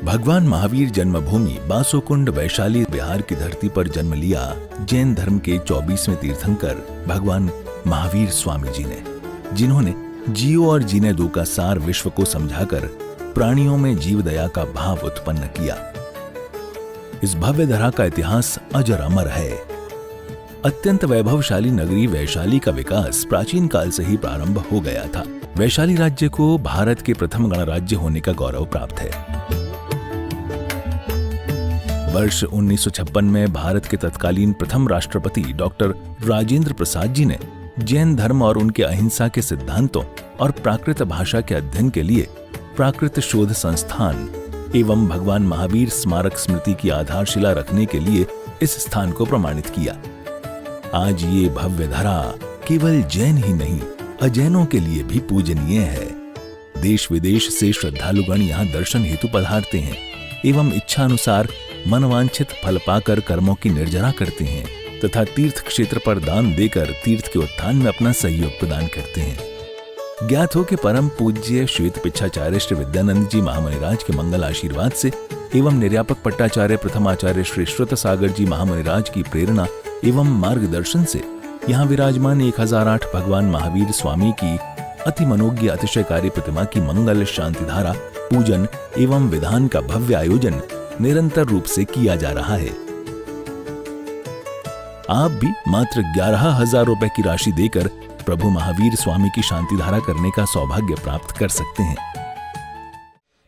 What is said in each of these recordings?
भगवान महावीर जन्मभूमि बासोकुंड वैशाली बिहार की धरती पर जन्म लिया जैन धर्म के 24वें तीर्थंकर भगवान महावीर स्वामी जी ने, जिन्होंने जियो और जीने दो का सार विश्व को समझाकर प्राणियों में जीव दया का भाव उत्पन्न किया। इस भव्य धरा का इतिहास अजर अमर है। अत्यंत वैभवशाली नगरी वैशाली का विकास प्राचीन काल से ही प्रारंभ हो गया था। वैशाली राज्य को भारत के प्रथम गणराज्य होने का गौरव प्राप्त है। वर्ष 1956 में भारत के तत्कालीन प्रथम राष्ट्रपति डॉक्टर राजेंद्र प्रसाद जी ने जैन धर्म और उनके अहिंसा के सिद्धांतों और प्राकृत भाषा के अध्ययन के लिए प्राकृत शोध संस्थान एवं भगवान महावीर स्मारक स्मृति की आधारशिला रखने के लिए इस स्थान को प्रमाणित किया। आज ये भव्य धरा केवल जैन ही नहीं, अजैनों के लिए भी पूजनीय है। देश विदेश से श्रद्धालुगण यहाँ दर्शन हेतु पधारते हैं एवं इच्छा अनुसार मनवांछित फल पाकर कर्मों की निर्जरा करते हैं तथा तीर्थ क्षेत्र पर दान देकर तीर्थ के उत्थान में अपना सहयोग प्रदान करते हैं। ज्ञात हो कि परम पूज्य श्वेत पिच्छाचार्य श्री विद्यानंद जी महामुनिराज के मंगल आशीर्वाद से एवं निर्यापक पट्टाचार्य प्रथमाचार्य श्री श्रुत सागर जी महामुनिराज की प्रेरणा एवं मार्गदर्शन से यहाँ विराजमान 1008 भगवान महावीर स्वामी की अति मनोज्ञ अतिशयकारी प्रतिमा की मंगल शांति धारा पूजन एवं विधान का भव्य आयोजन निरंतर रूप से किया जा रहा है। आप भी मात्र 11,000 रुपए की राशि देकर प्रभु महावीर स्वामी की शांति धारा करने का सौभाग्य प्राप्त कर सकते हैं।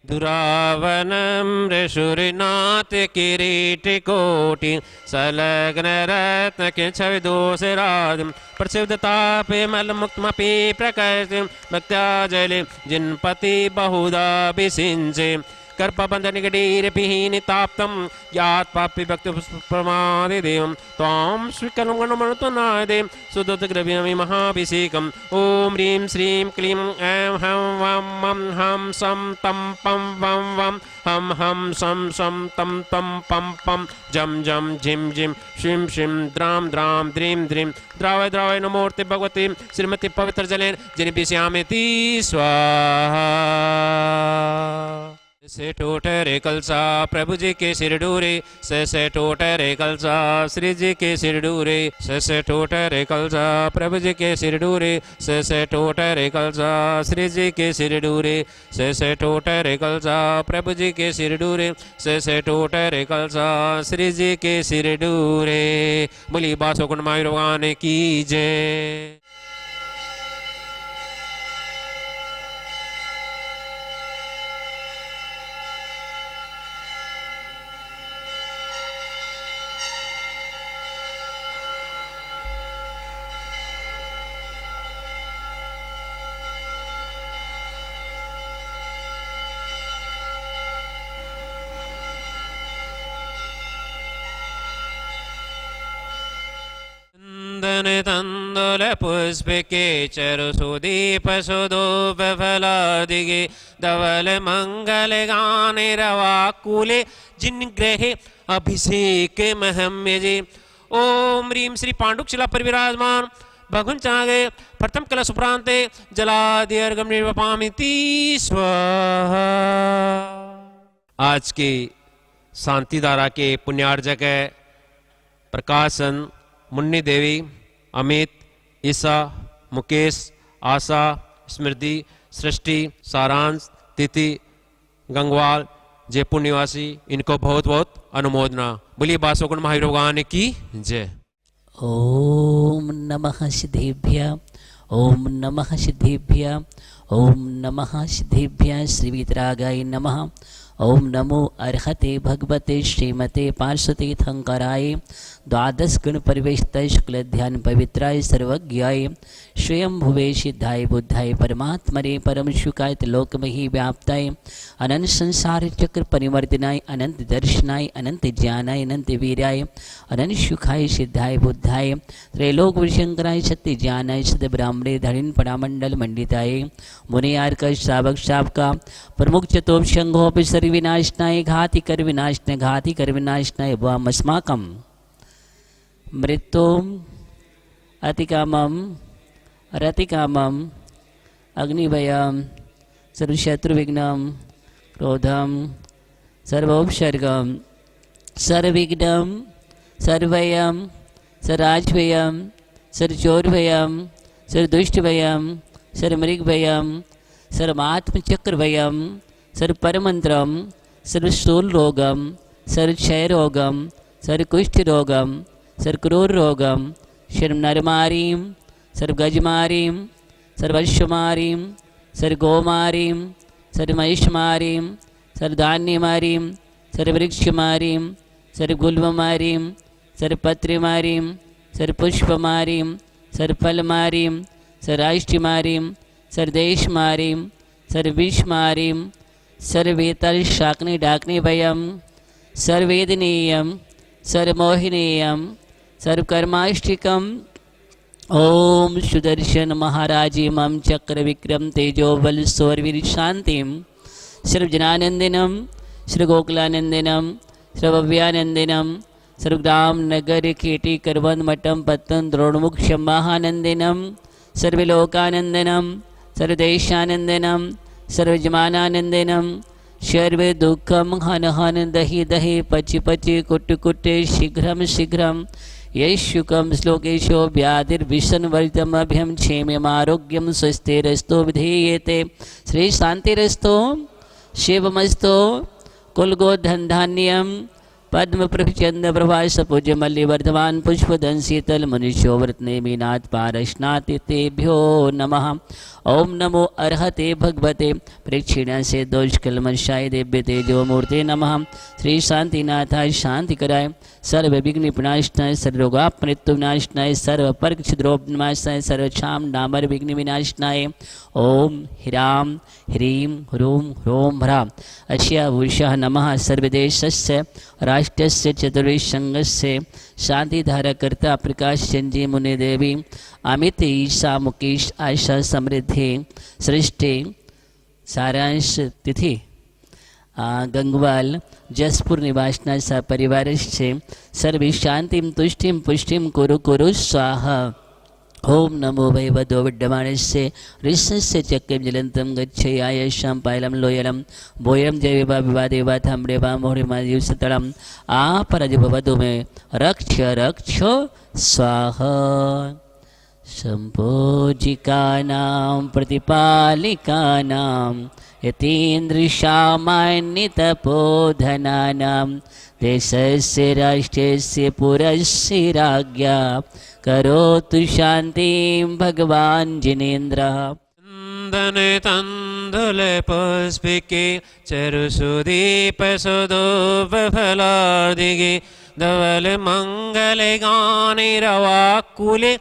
दुरावनम ऋषुरिनाथ किरीटिकोटि संलग्न रत्न के छवि दोषराज प्रसिद्धतापे मलमुक्तमपि प्रकृति भक्त्या जले जिनपति बहुधा विसिंचे कर्पबंध निगडीर पिहीन ताप्तम यात पापी भक्ति प्रमादे देवं त्वां स्वीकरं गणमनुतनाय देव सुदत ग्रव्यमि महाभिषेकम् ओम ह्रीं श्रीं क्लीं ऐं हं वं मं हं सं तं पं वं वं हम हम सम तम तम पम पम जम जम झिम झिम शिम शिम द्राम द्राम द्रीं द्रीं द्रावय द्रावय नमोर्ते भगवती श्रीमती पवित्र जलेन जनिपिष्यामिति स्वाहा। से टोटरे कलसा प्रभु जी के सिर डूरे से टोटरे कलसा श्री जी के सिर डूरे से टोटरे कलसा प्रभु जी के सिर डूरे से टोटरे कलसा श्री जी के सिर डूरे से टोटरे कलसा प्रभु जी के सिर डूरे से टोटरे कलसा श्री जी के सिर डूरे। बोली बासोकुंड महावीर भगवान की जय। तंदुल पुष्प के चरु सुदीप सुदूप फलादिगे धवल मंगल गाने रवाकुले जिन ग्रहे अभिषेक महम्य जी। ओम ह्रीं श्री पांडुकशिला पर विराजमान भगवान चागे प्रथम कलश उपरांते जलादि अर्घ्यं निर्वपामिति स्वाहा। आज की शांति धारा के पुण्यार्जक है प्रकाशन मुन्नी देवी, अमित, ईसा, मुकेश, आशा, स्मृति, सृष्टि, सारांश, तिथि, गंगवाल, जयपुर निवासी, इनको बहुत बहुत अनुमोदना। बोलिए बासोकुंड महावीर भगवान की जय। ओम नमः सिद्धेभ्य, ओम नमः सिद्धेभ्य, ओम नमः सिद्धेभ्य श्री वीतरागाय नमः। ओम नमो अर्हते भगवते श्रीमते पार्श्वतीर्थंकराय द्वादश गुण परिवेशित शुक्ल ध्यान पवित्राय सर्वज्ञाय स्वयं भुवे सिद्धाय बुद्धाय परमात्मने परम शुकाय लोकमहि व्याप्ताय अनंत संसार चक्र परिवर्तनाय अनंत दर्शनाय अनंत ज्ञानाय अनंत वीराय अनंत सुखाय सिद्धाय बुद्धाय त्रैलोक विशंकराय सत्य ज्ञानाय सद ब्राह्मणे धरिण परामंडल मंडिताय मुनियार का श्रावक शावका प्रमुख चतुर्थ संघोपि विनाशनाय घाति कर विनाशनाय वामस्माकं मृत्युम अतिकामम रतिकामम अग्निभयम सर्वशत्रुविघ्नं क्रोधम सर्वोपसर्गम सर्वविघ्नं सर्वयं सर्वराजभयं सर्वचोरभयं सर्वदुष्टभयं सर्वमृगभयं सर्वात्मचक्रभयं सर्वपरमंत्रम सर्वस्थूलरोगं सर्वक्षयरोगं सर्वकुष्ठरोगं सर्वक्रूररोगं सर्वनरमारीं सर्वगजमारीं सर्वश्वमारीं सर्वगोमारीं सर्वमहिषमारीं सर्वधान्यमारीं सर्ववृक्षमारीं सर्वगुल्ममारीं सर्वपत्रिमारीं सर्वपुष्पमारीं सर्वफलमारीं सर्वराष्ट्रमारीं सर्वदेशमारीं सर्वविषमारीं सर्वेतल शाकनी डाकनी भयं सर्ववेदनीयं सर्वमोहिनीयं सर्वकर्माष्टिकम् ओम सुदर्शन महाराजी मम चक्र विक्रम तेजोबल सौरवीर शांतिम सर्वजनानंदिनम श्रीगोकुलानंदिनम सर्वव्यानंदिनम सर्वग्राम नगर केटी करवंद मठम पत्तन द्रोणमुख महानंदिनम सर्वलोकानंदिनम सर्वदेशानंदिनम सर्वजमानानंदिनम सर्व दुखम हन हन दहि दहि पचि पचि कुट कुट शीघ्रम शीघ्रम यशुकम श्लोकेशो व्याधिर्विषन्वर्तम अभ्यम क्षेम्यमारोग्यम स्वस्तिरस्तो विधीयते श्री शांतिरस्तो शिवमस्तो कुलगोधन धान्यम पद्म प्रचंद प्रभास पूज्य मल्लिवर्धमान पुष्पधन शीतल मनुष्योव्रत नेमिनाथ पारशनाथ तेभ्यो नमः। ओम नमो अर्हते भगवते प्रेक्षिण से दोष कलमशाय दिव्य तेजो मूर्ते नमः। श्री शांतिनाथाय शांति कराय सर्व विघ्न विनाशनाय सर्वरोगापमृत्यु विनाशनाय सर्व पर्क छिद्रोपनाशनाय सर्वक्षाम डामर विघ्न विनाशनाय ओम ह्रां ह्रीं ह्रूं ह्रों ह्रां अश्याभूषः नमः। सर्वदेशस्य राष्ट्रस्य चतुर्विशंगस्य शांतिधारकर्ता प्रकाश चंदी मुनि देवी अमित ईशा मुकेश आशा समृद्धि सृष्टि सारांश तिथि गंगवाल जसपुर निवासना सा परिवार से सर्व शांतिम तुष्टिम पुष्टिम कुरु कुरु स्वाहा। ओम नमो भैवतो विड्डमानस्य ऋषस्य चक्रं जलन्तं गच्छयायशं पायलं लोयलं बोयं जयवा विवादेवा थाम्रेवा मोहरिमा युसतलं आपरजभवतु मे रक्ष रक्ष स्वाहा। संपूजिकानां प्रतिपालिकानां यतीन्द्रसामान्यतपोधनानां देशस्य राष्ट्रस्य पुरस्य राज्ञा करोतु शांतिं भगवान् जिनेन्द्रः। तन्दने तन्दुले पुष्पिके चरुसुदीप सुदोपफलार्दिगे धवल मंगले गाने रवाकुले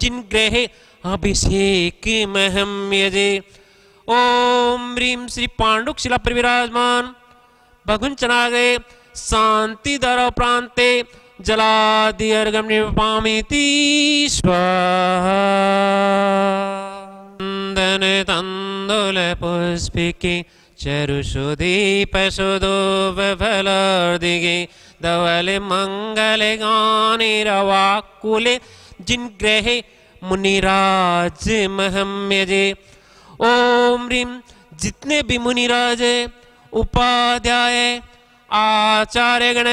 जिन ग्रहे अभिषेक महम यजे। ओम ह्रीं श्री पांडुक शिला पर विराजमान भगुन चनागे शांति दर प्रांते जलादि अर्घम निपामिति स्वाहा। तन्दने तन्दुले पुष्पिके चरुसुदीप सुदोपफलार्दिगे धवल मंगले गाने रवाकुले जिन ग्रहे मुनिराज महम यजे। ओम ह्रीं जितने भी मुनिराज उपाध्याय आचार्य गण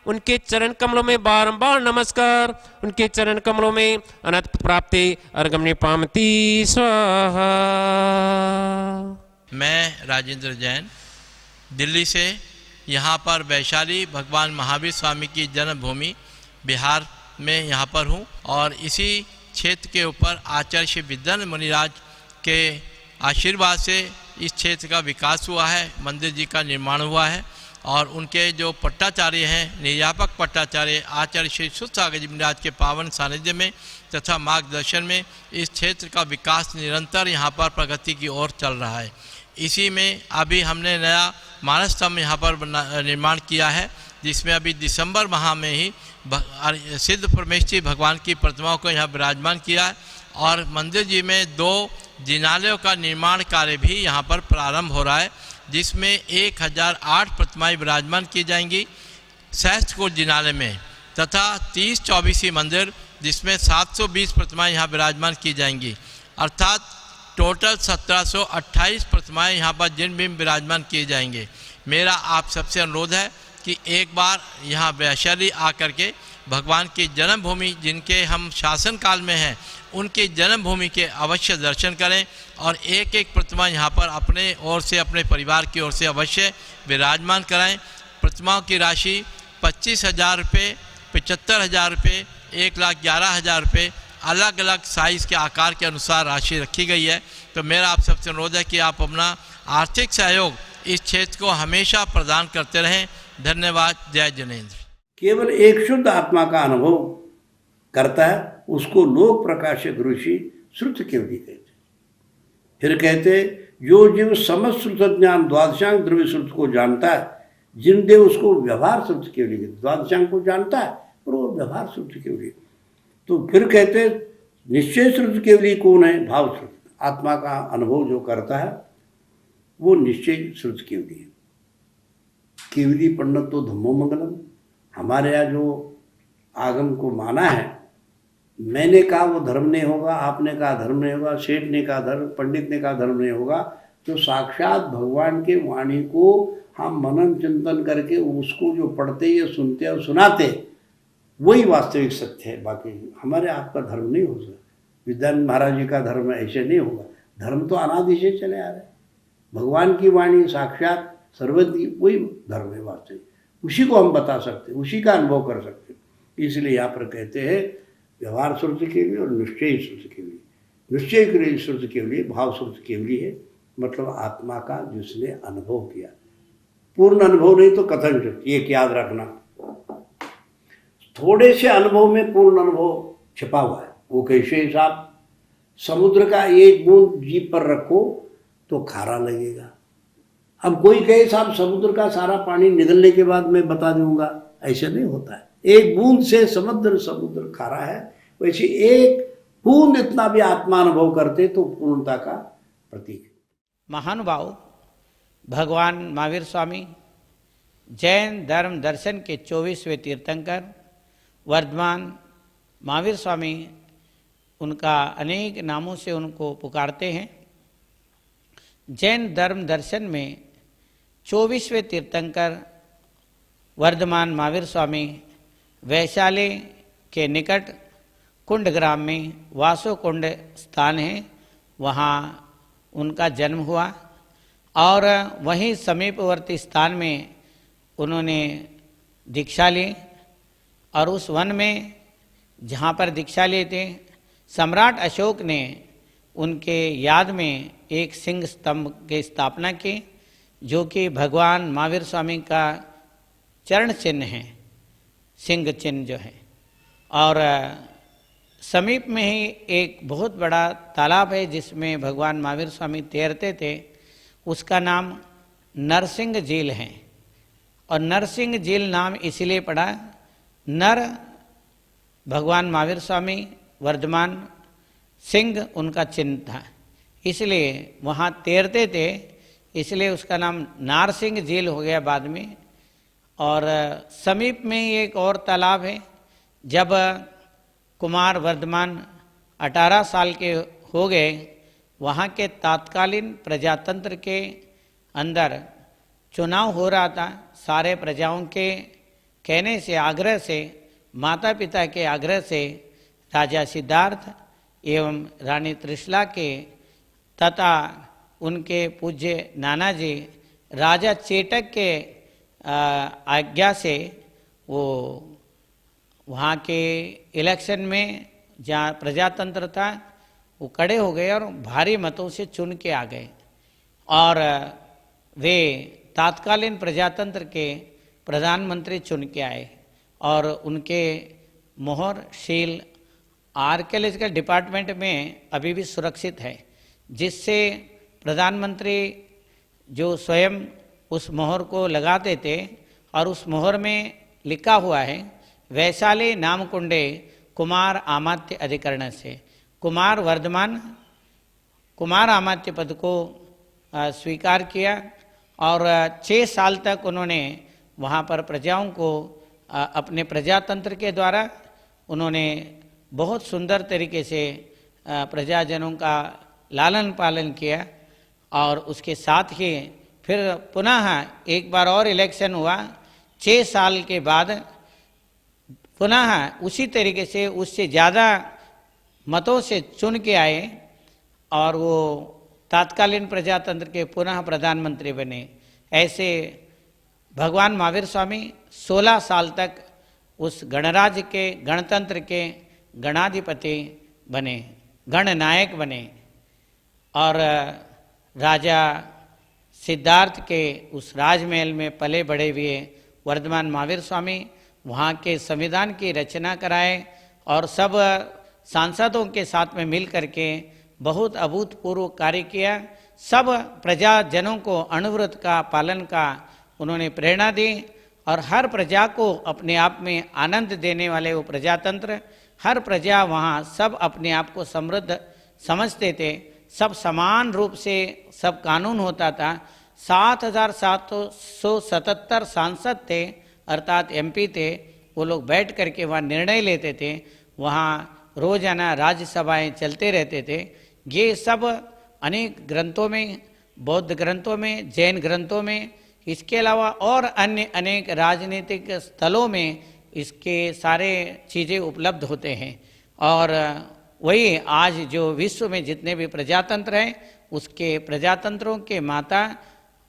उनके चरण कमलों में बारंबार नमस्कार। उनके चरण कमलों में अनंत प्राप्ति अर्घम निपामति स्वाहा। मैं राजेंद्र जैन दिल्ली से यहाँ पर वैशाली भगवान महावीर स्वामी की जन्मभूमि बिहार में यहाँ पर हूँ और इसी क्षेत्र के ऊपर आचार्य श्री विद्यानंद मुनिराज के आशीर्वाद से इस क्षेत्र का विकास हुआ है, मंदिर जी का निर्माण हुआ है और उनके जो पट्टाचार्य हैं निर्यापक पट्टाचार्य आचार्य श्री सुसागर जी महाराज के पावन सानिध्य में तथा मार्गदर्शन में इस क्षेत्र का विकास निरंतर यहाँ पर प्रगति की ओर चल रहा है। इसी में अभी हमने नया मानस स्तंभ यहाँ पर निर्माण किया है जिसमें अभी दिसंबर माह में ही सिद्ध परमेश्वरी भगवान की प्रतिमाओं को यहाँ विराजमान किया है और मंदिर जी में 2 जिनालयों का निर्माण कार्य भी यहाँ पर प्रारंभ हो रहा है जिसमें 1008 प्रतिमाएं विराजमान की जाएंगी सहस्त्रकूट जिनालय में तथा 30-24 मंदिर जिसमें 720 प्रतिमाएं यहाँ विराजमान की जाएंगी अर्थात टोटल 1728 प्रतिमाएं यहाँ पर जिन भी विराजमान किए जाएंगे। मेरा आप सबसे अनुरोध है कि एक बार यहाँ वैशाली आकर के भगवान की जन्मभूमि जिनके हम शासन काल में हैं उनकी जन्मभूमि के अवश्य दर्शन करें और एक एक प्रतिमा यहाँ पर अपने ओर से अपने परिवार की ओर से अवश्य विराजमान कराएं। प्रतिमाओं की राशि 25,000 रुपये, 75,000 रुपये, 1,11,000 रुपये, अलग अलग साइज़ के आकार के अनुसार राशि रखी गई है। तो मेरा आप सबसे अनुरोध है कि आप अपना आर्थिक सहयोग इस क्षेत्र को हमेशा प्रदान करते रहें। धन्यवाद। जय जिनेन्द्र। केवल एक शुद्ध आत्मा का अनुभव करता है उसको लोक प्रकाशक ऋषि श्रुत केवली कहते। फिर कहते जो जीव समस्त श्रुत ज्ञान द्वादशांग द्रव्य श्रुत को जानता है, जिन देव उसको व्यवहार श्रुत केवली कहते। द्वादशांग को जानता है पर वो व्यवहार श्रुत केवली। तो फिर कहते निश्चय श्रुत केवली कौन है? भाव श्रुत। आत्मा का अनुभव जो करता है वो निश्चय श्रुत केवली है। केवली पंडित तो धम्मो मंगलम। हमारे यहाँ जो आगम को माना है, मैंने कहा वो धर्म नहीं होगा, आपने कहा धर्म नहीं होगा, सेठ ने कहा धर्म, पंडित ने कहा धर्म नहीं होगा, तो साक्षात भगवान के वाणी को हम मनन चिंतन करके उसको जो पढ़ते या सुनते और सुनाते वही वास्तविक सत्य है। बाकी हमारे आपका धर्म नहीं हो सकता। विद्यानंद महाराज जी का धर्म ऐसे नहीं होगा। धर्म तो अनादि से चले आ रहे। भगवान की वाणी साक्षात सर्वज्ञ वही धर्म है वास्तविक। उसी को हम बता सकते, उसी का अनुभव कर सकते। इसलिए यहाँ पर कहते हैं व्यवहार श्रुत केवली और निश्चय श्रुत केवली। निश्चय के लिए श्रुत केवली, भाव श्रुत केवली है, मतलब आत्मा का जिसने अनुभव किया। पूर्ण अनुभव नहीं तो कथन श्रुत, एक याद रखना। थोड़े से अनुभव में पूर्ण अनुभव छिपा हुआ है। वो कैसे हिसाब? समुद्र का एक बूंद जीभ पर रखो तो खारा लगेगा। अब कोई कहे साहब समुद्र का सारा पानी निगलने के बाद मैं बता दूंगा, ऐसे नहीं होता है। एक बूंद से समुद्र खारा है, वैसे एक बूंद इतना भी आत्मा अनुभव करते तो पूर्णता का प्रतीक है। महानुभाव भगवान महावीर स्वामी जैन धर्म दर्शन के 24वें तीर्थंकर वर्धमान महावीर स्वामी, उनका अनेक नामों से उनको पुकारते हैं। जैन धर्म दर्शन में 24वें तीर्थंकर वर्धमान महावीर स्वामी वैशाली के निकट कुंड ग्राम में वासो कुंड स्थान है, वहाँ उनका जन्म हुआ और वहीं समीपवर्ती स्थान में उन्होंने दीक्षा ली। और उस वन में जहाँ पर दीक्षा लिए थे, सम्राट अशोक ने उनके याद में एक सिंह स्तंभ की स्थापना की, जो कि भगवान महावीर स्वामी का चरण चिन्ह है, सिंह चिन्ह जो है। और समीप में ही एक बहुत बड़ा तालाब है जिसमें भगवान महावीर स्वामी तैरते थे, उसका नाम नरसिंह झील है। और नरसिंह झील नाम इसलिए पड़ा, नर भगवान महावीर स्वामी, वर्धमान सिंह उनका चिन्ह था, इसलिए वहाँ तैरते थे, इसलिए उसका नाम नारसिंह झील हो गया बाद में। और समीप में ही एक और तालाब है। जब कुमार वर्धमान 18 साल के हो गए, वहाँ के तत्कालीन प्रजातंत्र के अंदर चुनाव हो रहा था। सारे प्रजाओं के कहने से, आग्रह से, माता पिता के आग्रह से राजा सिद्धार्थ एवं रानी त्रिशला के तथा उनके पूज्य नाना जी राजा चेटक के आज्ञा से वो वहाँ के इलेक्शन में जहाँ प्रजातंत्र था वो खड़े हो गए और भारी मतों से चुन के आ गए। और वे तत्कालीन प्रजातंत्र के प्रधानमंत्री चुन के आए और उनके मोहर शील आर्कियोलॉजिकल डिपार्टमेंट में अभी भी सुरक्षित है, जिससे प्रधानमंत्री जो स्वयं उस मोहर को लगाते थे और उस मोहर में लिखा हुआ है वैशाली नामकुंडे कुमार आमात्य अधिकरण से। कुमार वर्धमान कुमार आमात्य पद को स्वीकार किया और 6 साल तक उन्होंने वहाँ पर प्रजाओं को अपने प्रजातंत्र के द्वारा उन्होंने बहुत सुंदर तरीके से प्रजाजनों का लालन पालन किया। और उसके साथ ही फिर पुनः एक बार और इलेक्शन हुआ, 6 साल के बाद पुनः उसी तरीके से उससे ज़्यादा मतों से चुन के आए और वो तात्कालीन प्रजातंत्र के पुनः प्रधानमंत्री बने। ऐसे भगवान महावीर स्वामी 16 साल तक उस गणराज्य के, गणतंत्र के गणाधिपति बने, गणनायक बने। और राजा सिद्धार्थ के उस राजमहल में पले बड़े हुए वर्धमान महावीर स्वामी वहाँ के संविधान की रचना कराए और सब सांसदों के साथ में मिल करके बहुत अभूतपूर्व कार्य किया। सब प्रजाजनों को अणुव्रत का पालन का उन्होंने प्रेरणा दी और हर प्रजा को अपने आप में आनंद देने वाले वो प्रजातंत्र, हर प्रजा वहाँ सब अपने आप को समृद्ध समझते थे, सब समान रूप से सब कानून होता था। 7,777 सांसद थे अर्थात एमपी थे, वो लोग बैठ करके वहाँ निर्णय लेते थे, वहाँ रोजाना राज्यसभाएं चलते रहते थे। ये सब अनेक ग्रंथों में, बौद्ध ग्रंथों में, जैन ग्रंथों में, इसके अलावा और अन्य अनेक राजनीतिक स्थलों में इसके सारे चीज़ें उपलब्ध होते हैं। और वही आज जो विश्व में जितने भी प्रजातंत्र हैं उसके प्रजातंत्रों के माता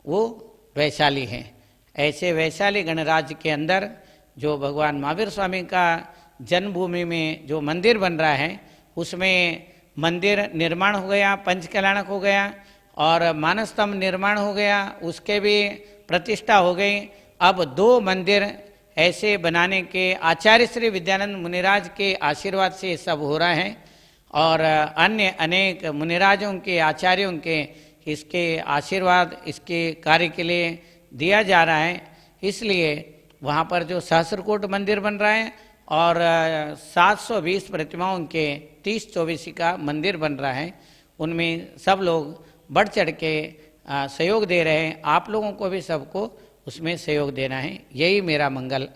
वो वैशाली हैं। ऐसे वैशाली गणराज्य के अंदर जो भगवान महावीर स्वामी का जन्मभूमि में जो मंदिर बन रहा है उसमें मंदिर निर्माण हो गया, पंचकल्याणक हो गया और मानस्तंभ निर्माण हो गया, उसके भी प्रतिष्ठा हो गई। अब 2 मंदिर ऐसे बनाने के आचार्य श्री विद्यानंद मुनिराज के आशीर्वाद से सब हो रहा है और अन्य अनेक मुनिराजों के, आचार्यों के इसके आशीर्वाद इसके कार्य के लिए दिया जा रहा है। इसलिए वहाँ पर जो सहस्रकूट मंदिर बन रहा है और 720 प्रतिमाओं के 30 चौबीसी का मंदिर बन रहा है, उनमें सब लोग बढ़ चढ़ के सहयोग दे रहे हैं। आप लोगों को भी सबको उसमें सहयोग देना है। यही मेरा मंगल